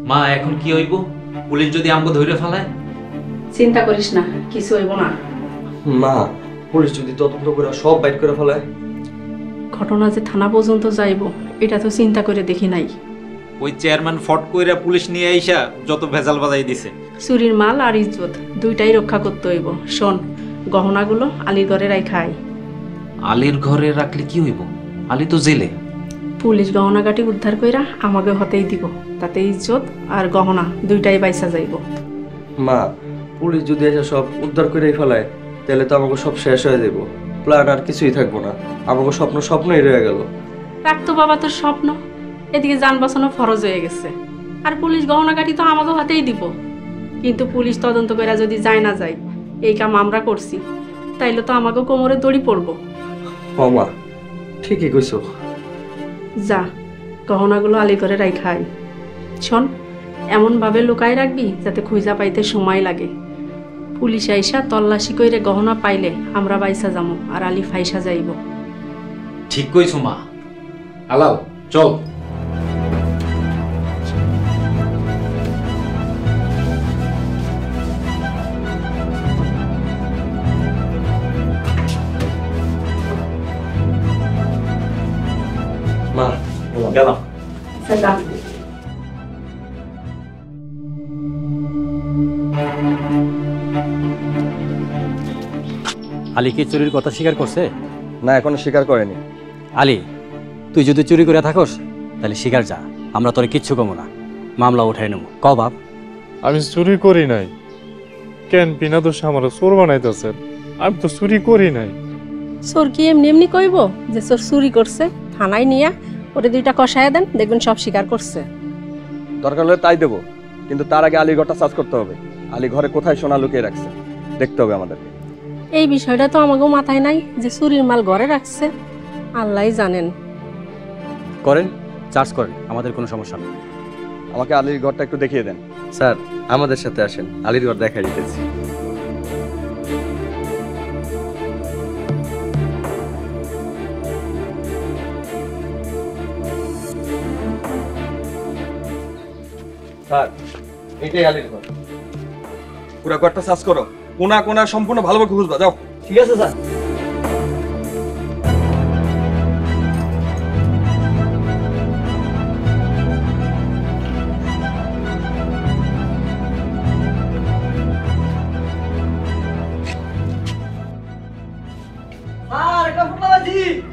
মা এখন কি হইব? পুলিশ যদি আমাকে ধরে ফেলায়? চিন্তা করিস না, কিছু হইব না। মা, পুলিশ যদি তদন্ত করে সব বাইট করে ফেলায়? ঘটনা যে থানা পর্যন্ত যাইব এটা তো চিন্তা করে দেখি নাই। ওই চেয়ারম্যান ফট কইরা পুলিশ নিয়ে আইসা যত ভেজাল বাজাই দিছে। চুরির মাল আর ইজ্জত দুইটাই রক্ষা করতে হইব। শোন, গহনাগুলো আলীর ঘরে রাখাই। আলীর ঘরে রাখলে কি হইব? আলী তো জেলে। পুলিশ গহনাগাটি উদ্ধার কইরা আমাকে হতেই দিব, তাতে ইজ্জত আর গহনা দুইটাই বাইসা যাইব। মা, পুলিশ যদি এসে সব উদ্ধার করেই ফেলায় তাহলে তো আমাকে সব শেষ হয়ে যাব, প্ল্যান আর কিছুই থাকবো না, আমাকে স্বপ্নই রয়ে গেল। রাখতো বাবা তোর স্বপ্ন, এদিকে যান বাঁচানো ফরজ হয়ে গেছে। আর পুলিশ গহনাগাটি তো আমাকে হাতেই দিব, কিন্তু পুলিশ তদন্ত করে যদি যায় না যায়, এই কাম আমরা করছি, তাইলে তো আমাকে কোমরে দড়ি পড়বো। ও মা, ঠিকই কইছো। যা, গহনাগুলো আলী করে রাখাই। শোন, এমনভাবে লুকায় রাখবি যাতে খুঁজা পাইতে সময় লাগে। পুলিশ আইসা তল্লাশি কইরে গহনা পাইলে আমরা বাইসা যাবো আর আলী ফাইসা যাইব। ঠিক কইছো মা। আলাল চল। মা, গেলাম। আলী কি চুরির কথা স্বীকার করছে? না, এখনো স্বীকার করেনি। আলী, তুই যদি চুরি করে থাকস তাহলে স্বীকার যা, আমরা তোরে কিচ্ছু কমো না, মামলা উঠাই নেব। ক বাপ। আমি চুরি করি নাই। কেন বিনা দোষে আমার চোর বানাইতেছেন? আমি তো চুরি করি নাই। চোর কি এমনি এমনি কইব যে চোর চুরি করছে? থানায় নিয়ে ওরে দুইটা কষায় দেন, দেখবেন সব স্বীকার করছে। দরকার হলে তাই দেবো, কিন্তু তার আগে আলীর ঘরটা সার্চ করতে হবে। আলী ঘরে কোথায় সোনা লুকিয়ে রাখছে দেখতে হবে আমাদেরকে। এই বিষয়টা তো আমাকেও মাথায় নাই যে চুরির মাল ঘরে রাখছে। আল্লাহই জানেন। করেন, চার্জ করেন, আমাদের কোনো সমস্যা নেই। আমাকে আলীর ঘরটা একটু দেখিয়ে দেন। স্যার, আমাদের সাথে আসেন, আলীর ঘর দেখাই দিতেছি। স্যার, এটাই আলীর ঘর। পুরো ঘরটা সার্চ করো, কোনা কোনা সম্পূর্ণ ভালোভাবে খুঁজবা। যাও। ঠিক আছে স্যার।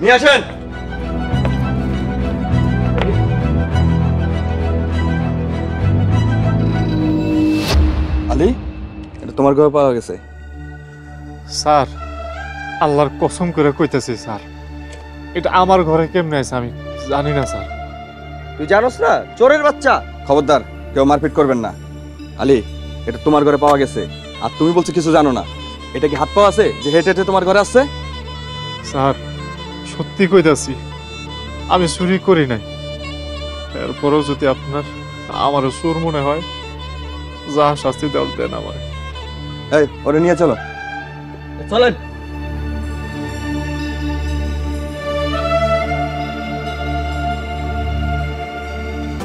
নিয়ে আসেন। আলী, এটা তোমার ঘরে পাওয়া গেছে। স্যার, আল্লাহর কসম করে কইতেছি স্যার, এটা আমার ঘরে কেমনে আছে আমি জানি না স্যার। তুই জানোস না, চোরের বাচ্চা। খবরদার, কেউ মারপিট করবেন না। আলী, এটা তোমার ঘরে পাওয়া গেছে, আর তুমি বলছো কিছু জানো না। এটা কি হাত পাওয়া আছে যে হেঁটে হেঁটে তোমার ঘরে আসছে? স্যার, সত্যি কইতাছি, আমি চুরি করি নাই। এরপরেও যদি আপনার আমারও চোর মনে হয়, যা শাস্তি দেওয়া দেন আমার। এই, ওরে নিয়ে চলো। চলেন।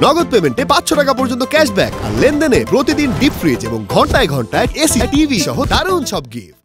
নগদ পেমেন্টে 500 টাকা পর্যন্ত ক্যাশব্যাক আর লেনদেনে প্রতিদিন ডিপ ফ্রিজ এবং ঘন্টায় ঘন্টায় এসি টিভি সহ দারুণ সব গিফট।